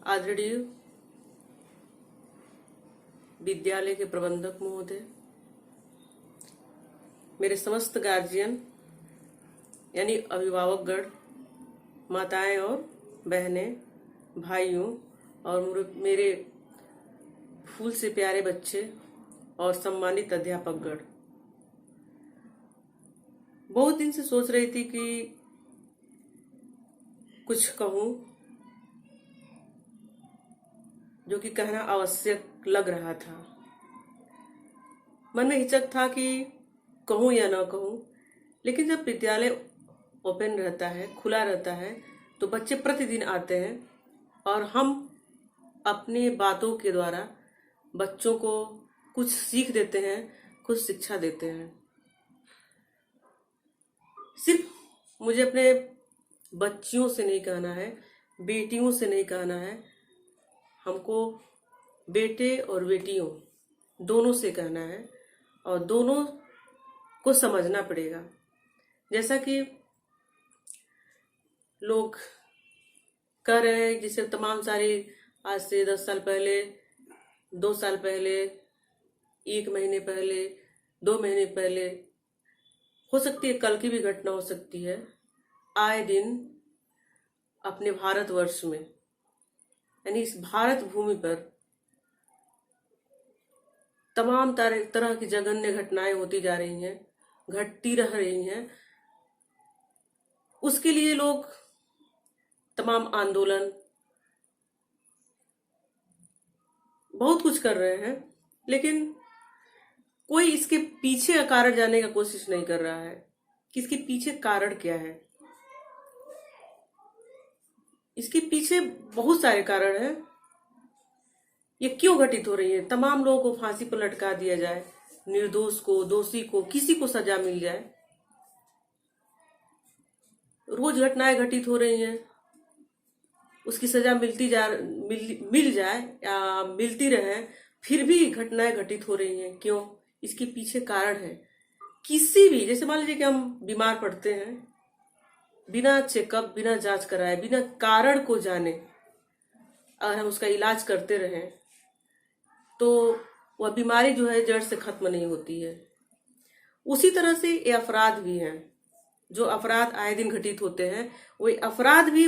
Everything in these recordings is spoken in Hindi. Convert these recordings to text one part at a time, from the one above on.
आदरणीय विद्यालय के प्रबंधक महोदय, मेरे समस्त गार्जियन यानी अभिभावकगण, माताएं और बहनें, भाइयों और मेरे फूल से प्यारे बच्चे और सम्मानित अध्यापकगण, बहुत दिन से सोच रही थी कि कुछ कहूं जो कि कहना आवश्यक लग रहा था। मन में हिचक था कि कहूं या ना कहूं, लेकिन जब विद्यालय ओपन रहता है, खुला रहता है, तो बच्चे प्रतिदिन आते हैं और हम अपनी बातों के द्वारा बच्चों को कुछ सीख देते हैं, कुछ शिक्षा देते हैं। सिर्फ मुझे अपने बच्चियों से नहीं कहना है, बेटियों से नहीं कहना है, हमको बेटे और बेटियों दोनों से कहना है और दोनों को समझना पड़ेगा। जैसा कि लोग कह रहे हैं, जिसे तमाम सारी आज से 10 साल पहले, 2 साल पहले, 1 महीने पहले, 2 महीने पहले, हो सकती है कल की भी घटना हो सकती है। आए दिन अपने भारतवर्ष में यानी इस भारत भूमि पर तमाम तरह की जघन्य घटनाएं होती जा रही हैं, घटती रह रही हैं। उसके लिए लोग तमाम आंदोलन बहुत कुछ कर रहे हैं, लेकिन कोई इसके पीछे का कारण जानने का कोशिश नहीं कर रहा है कि इसके पीछे कारण क्या है। इसके पीछे बहुत सारे कारण हैं। ये क्यों घटित हो रही है? तमाम लोगों को फांसी पर लटका दिया जाए, निर्दोष को, दोषी को, किसी को सजा मिल जाए। रोज घटनाएं घटित हो रही हैं, उसकी सजा मिल जाए या मिलती रहे, फिर भी घटनाएं घटित हो रही हैं। क्यों? इसके पीछे कारण है। किसी भी, जैसे मान लीजिए कि हम बीमार पड़ते हैं, बिना चेकअप, बिना जांच कराए, बिना कारण को जाने अगर हम उसका इलाज करते रहें तो वह बीमारी जो है जड़ से खत्म नहीं होती है। उसी तरह से ये अपराध भी हैं। जो अपराध आए दिन घटित होते हैं, वही अपराध भी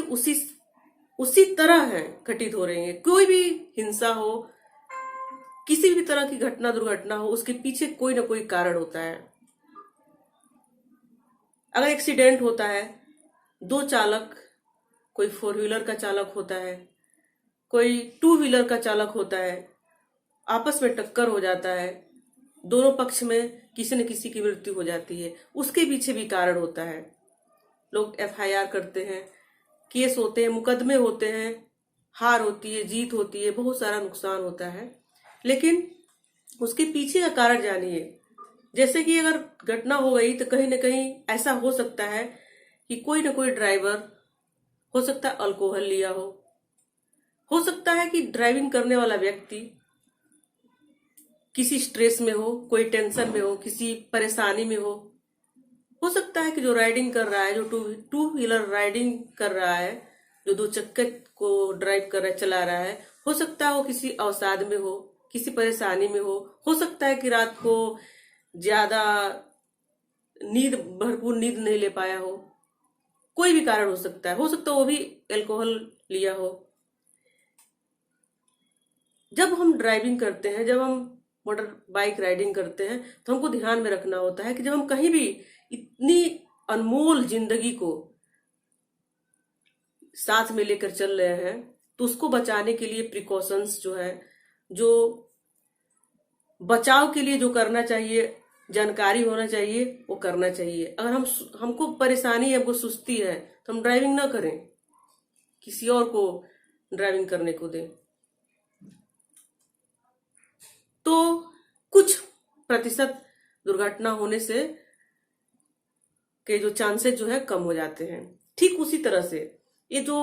उसी तरह है घटित हो रहे हैं। कोई भी हिंसा हो, किसी भी तरह की घटना, दुर्घटना हो, उसके पीछे कोई ना कोई कारण होता है। अगर एक्सीडेंट होता है, 2 चालक, कोई 4 व्हीलर का चालक होता है, कोई 2 व्हीलर का चालक होता है, आपस में टक्कर हो जाता है, दोनों पक्ष में किसी न किसी की मृत्यु हो जाती है, उसके पीछे भी कारण होता है। लोग FIR करते हैं, केस होते हैं, मुकदमे होते हैं, हार होती है, जीत होती है, बहुत सारा नुकसान होता है, लेकिन उसके पीछे का कारण जानिए। जैसे कि अगर घटना हो गई तो कहीं ना कहीं ऐसा हो सकता है कि कोई ना कोई ड्राइवर, हो सकता है अल्कोहल लिया हो सकता है कि ड्राइविंग करने वाला व्यक्ति किसी स्ट्रेस में हो, कोई टेंशन में हो, किसी परेशानी में हो सकता है कि जो राइडिंग कर रहा है, जो टू व्हीलर राइडिंग कर रहा है, जो 2 चक्के को ड्राइव कर रहा है, चला रहा है, हो सकता है वो किसी अवसाद में हो, किसी परेशानी में हो सकता है कि रात को ज्यादा भरपूर नींद नहीं ले पाया हो, कोई भी कारण हो सकता है वो भी अल्कोहल लिया हो। जब हम ड्राइविंग करते हैं, जब हम मोटर बाइक राइडिंग करते हैं, तो हमको ध्यान में रखना होता है कि जब हम कहीं भी इतनी अनमोल जिंदगी को साथ में लेकर चल रहे हैं, तो उसको बचाने के लिए प्रिकॉशंस जो है, जो बचाव के लिए जो करना चाहिए, जानकारी होना चाहिए, वो करना चाहिए। अगर हमको परेशानी है, हमको सुस्ती है, तो हम ड्राइविंग ना करें, किसी और को ड्राइविंग करने को दें। तो कुछ प्रतिशत दुर्घटना होने से के जो चांसेस जो है कम हो जाते हैं। ठीक उसी तरह से ये जो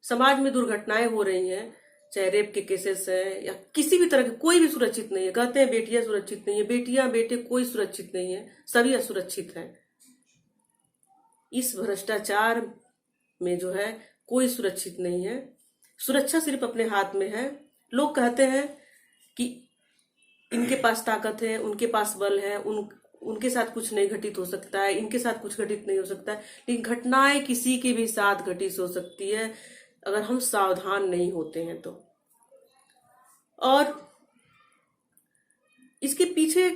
समाज में दुर्घटनाएं हो रही हैं, चाहे रेप के केसेस हैं या किसी भी तरह के, कोई भी सुरक्षित नहीं है। कहते हैं बेटियां सुरक्षित नहीं है, बेटियां बेटे कोई सुरक्षित नहीं है, सभी असुरक्षित हैं। इस भ्रष्टाचार में जो है कोई सुरक्षित नहीं है। सुरक्षा सिर्फ अपने हाथ में है। लोग कहते हैं कि इनके पास ताकत है, उनके पास बल है, उनके साथ कुछ नहीं घटित हो सकता है, इनके साथ कुछ घटित नहीं हो सकता है। लेकिन घटनाएं किसी के भी साथ घटित हो सकती है अगर हम सावधान नहीं होते हैं तो। और इसके पीछे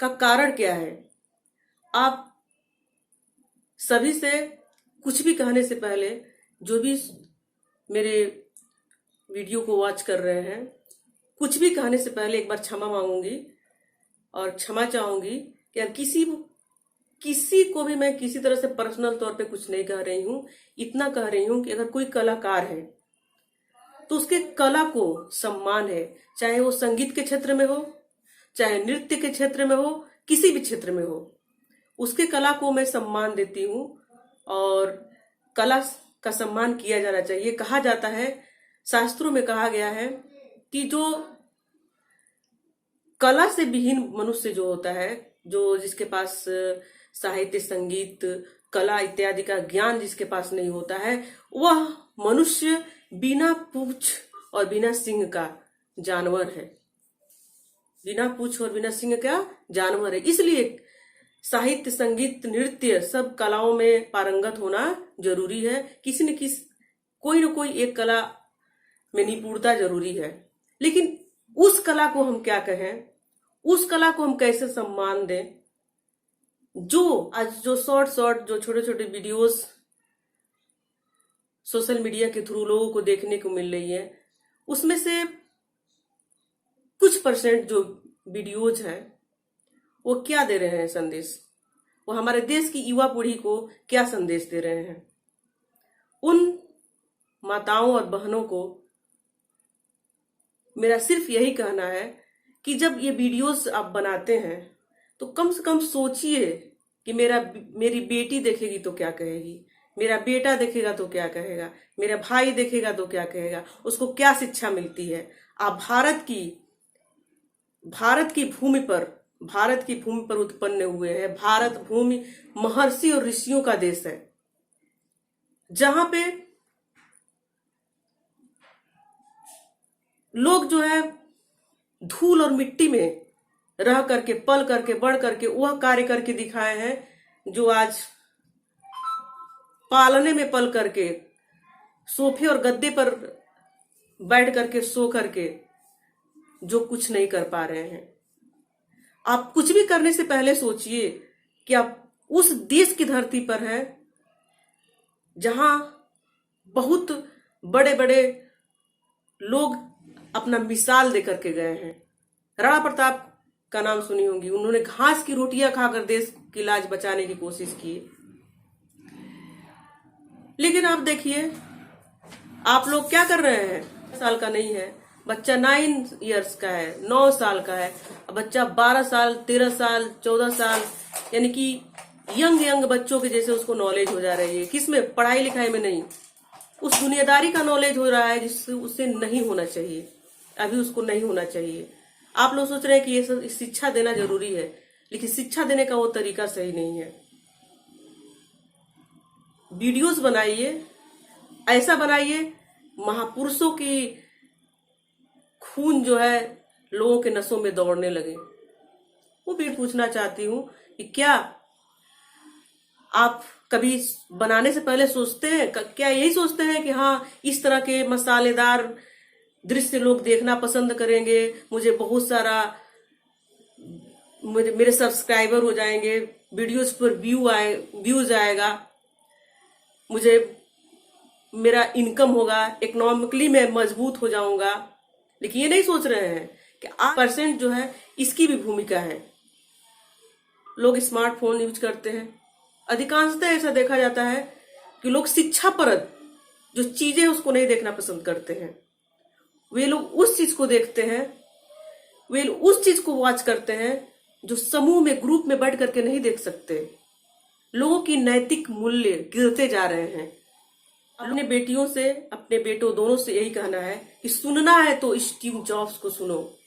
का कारण क्या है? आप सभी से कुछ भी कहने से पहले, जो भी मेरे वीडियो को वॉच कर रहे हैं, कुछ भी कहने से पहले एक बार क्षमा मांगूंगी और क्षमा चाहूंगी कि अब किसी को भी मैं किसी तरह से पर्सनल तौर पे कुछ नहीं कह रही हूं। इतना कह रही हूं कि अगर कोई कलाकार है तो उसके कला को सम्मान है, चाहे वो संगीत के क्षेत्र में हो, चाहे नृत्य के क्षेत्र में हो, किसी भी क्षेत्र में हो, उसके कला को मैं सम्मान देती हूँ और कला का सम्मान किया जाना चाहिए। कहा जाता है, शास्त्रों में कहा गया है कि जो कला से विहीन मनुष्य जो होता है, जो जिसके पास साहित्य, संगीत, कला इत्यादि का ज्ञान जिसके पास नहीं होता है, वह मनुष्य बिना पूंछ और बिना सिंह का जानवर है। बिना पूंछ और बिना सिंह का जानवर है। इसलिए साहित्य, संगीत, नृत्य सब कलाओं में पारंगत होना जरूरी है। किसी न कोई न कोई एक कला में निपुणता जरूरी है। लेकिन उस कला को हम क्या कहें, उस कला को हम कैसे सम्मान दें? जो आज जो शॉर्ट जो छोटे छोटे वीडियोस सोशल मीडिया के थ्रू लोगों को देखने को मिल रही है, उसमें से कुछ परसेंट जो वीडियोज हैं वो क्या दे रहे हैं संदेश? वो हमारे देश की युवा पीढ़ी को क्या संदेश दे रहे हैं? उन माताओं और बहनों को मेरा सिर्फ यही कहना है कि जब ये वीडियोस आप बनाते हैं तो कम से कम सोचिए कि मेरी बेटी देखेगी तो क्या कहेगी, मेरा बेटा देखेगा तो क्या कहेगा, मेरा भाई देखेगा तो क्या कहेगा, उसको क्या शिक्षा मिलती है। आप भारत की भूमि पर उत्पन्न हुए हैं। भारत भूमि महर्षि और ऋषियों का देश है, जहां पे लोग जो है धूल और मिट्टी में रह करके, पल करके, बढ़ करके वह कार्य करके दिखाए हैं जो आज पालने में पल करके, सोफे और गद्दे पर बैठ करके, सो करके जो कुछ नहीं कर पा रहे हैं। आप कुछ भी करने से पहले सोचिए कि आप उस देश की धरती पर हैं जहां बहुत बड़े बड़े लोग अपना मिसाल देकर के गए हैं। राणा प्रताप का नाम सुनी होगी, उन्होंने घास की रोटियां खाकर देश की लाज बचाने की कोशिश की। लेकिन आप देखिए, आप लोग क्या कर रहे हैं? साल का नहीं है बच्चा, 9 इयर्स का है, 9 साल का है। बच्चा 12 साल, 13 साल, 14 साल, यानी कि यंग बच्चों के जैसे उसको नॉलेज हो जा रही है। किसमें? पढ़ाई लिखाई में नहीं, उस दुनियादारी का नॉलेज हो रहा है जिससे उसे नहीं होना चाहिए, अभी उसको नहीं होना चाहिए। आप लोग सोच रहे हैं कि ये सब शिक्षा देना जरूरी है, लेकिन शिक्षा देने का वो तरीका सही नहीं है। वीडियोस बनाइए, ऐसा बनाइए महापुरुषों की खून जो है लोगों के नसों में दौड़ने लगे। वो भी पूछना चाहती हूँ कि क्या आप कभी बनाने से पहले सोचते हैं, क्या यही सोचते हैं कि हाँ इस तरह के मसालेदार दृश्य लोग देखना पसंद करेंगे, मुझे बहुत सारा मेरे सब्सक्राइबर हो जाएंगे, वीडियोस पर व्यूज आएगा, मुझे मेरा इनकम होगा, इकोनॉमिकली मैं मजबूत हो जाऊंगा। लेकिन ये नहीं सोच रहे हैं कि 8% जो है इसकी भी भूमिका है। लोग स्मार्टफोन यूज करते हैं, अधिकांशतः ऐसा देखा जाता है कि लोग शिक्षाप्रद जो चीजें उसको नहीं देखना पसंद करते हैं। वे लोग उस चीज को देखते हैं, वे लोग उस चीज को वॉच करते हैं जो समूह में, ग्रुप में बैठ करके नहीं देख सकते। लोगों की नैतिक मूल्य गिरते जा रहे हैं। अपने बेटियों से, अपने बेटों दोनों से यही कहना है कि सुनना है तो स्टीव जॉब्स को सुनो,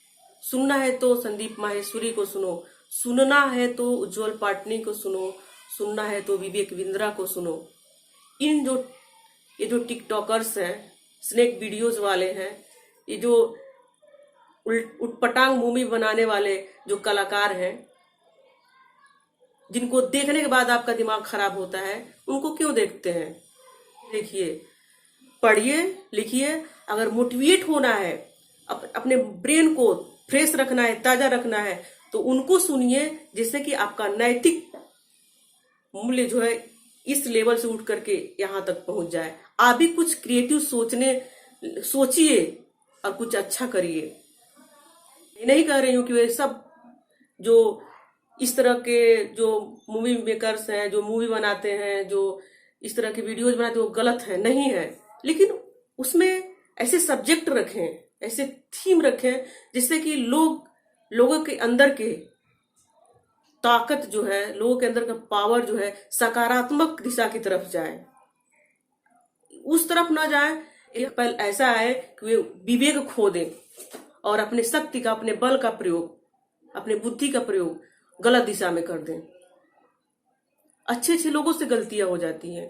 सुनना है तो संदीप माहेश्वरी को सुनो, सुनना है तो उज्जवल पाटनी को सुनो, सुनना है तो विवेक बिंद्रा को सुनो। ये जो टिकटॉकर्स हैं, स्नेक वीडियोस वाले हैं, ये जो उटपटांग मूवी बनाने वाले जो कलाकार हैं, जिनको देखने के बाद आपका दिमाग खराब होता है, उनको क्यों देखते हैं? देखिए, पढ़िए, लिखिए। अगर मोटिवेट होना है, अपने ब्रेन को फ्रेश रखना है, ताजा रखना है, तो उनको सुनिए, जिससे कि आपका नैतिक मूल्य जो है इस लेवल से उठ करके यहाँ तक पहुंच जाए। आप भी कुछ क्रिएटिव सोचिए और कुछ अच्छा करिए। नहीं कह रही हूँ कि वे सब जो इस तरह के जो मूवी मेकर्स हैं, जो मूवी बनाते हैं, जो इस तरह की वीडियोज बनाते हैं, वो गलत है, नहीं है। लेकिन उसमें ऐसे सब्जेक्ट रखें, ऐसे थीम रखें, जिससे कि लोगों के अंदर के ताकत जो है, लोगों के अंदर का पावर जो है, सकारात्मक दिशा की तरफ जाए, उस तरफ ना जाए। एक पल ऐसा है कि वे विवेक खो दें और अपने शक्ति का, अपने बल का प्रयोग, अपने बुद्धि का प्रयोग गलत दिशा में कर दें। अच्छे अच्छे लोगों से गलतियां हो जाती हैं,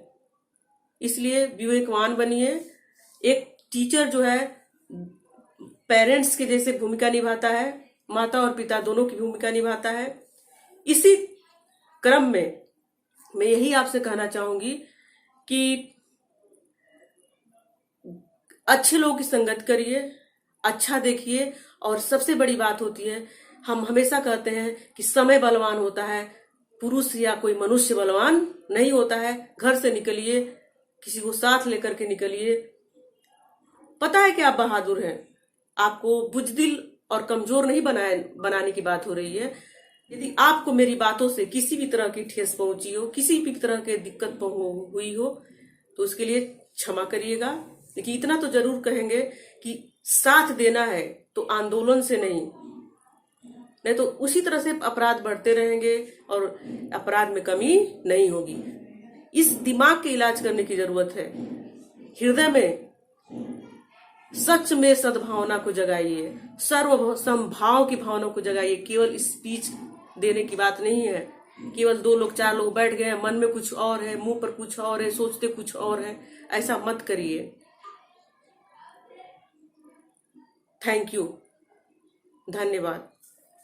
इसलिए विवेकवान बनिए। एक टीचर जो है पेरेंट्स के जैसे भूमिका निभाता है, माता और पिता दोनों की भूमिका निभाता है। इसी क्रम में मैं यही आपसे कहना चाहूंगी कि अच्छे लोगों की संगत करिए, अच्छा देखिए। और सबसे बड़ी बात होती है, हम हमेशा कहते हैं कि समय बलवान होता है, पुरुष या कोई मनुष्य बलवान नहीं होता है। घर से निकलिए, किसी को साथ लेकर के निकलिए। पता है कि आप बहादुर हैं, आपको बुजदिल और कमजोर नहीं बनाने की बात हो रही है। यदि आपको मेरी बातों से किसी भी तरह की ठेस पहुंची हो, किसी भी तरह की दिक्कत हुई हो, तो उसके लिए क्षमा करिएगा। लेकिन इतना तो जरूर कहेंगे कि साथ देना है तो आंदोलन से नहीं तो उसी तरह से अपराध बढ़ते रहेंगे और अपराध में कमी नहीं होगी। इस दिमाग के इलाज करने की जरूरत है। हृदय में सच में सद्भावना को जगाइए, सर्व संभाव की भावना को जगाइए। केवल स्पीच देने की बात नहीं है, केवल 2 लोग 4 लोग बैठ गए हैं, मन में कुछ और है, मुंह पर कुछ और है, सोचते कुछ और है। ऐसा मत करिए। थैंक यू, धन्यवाद।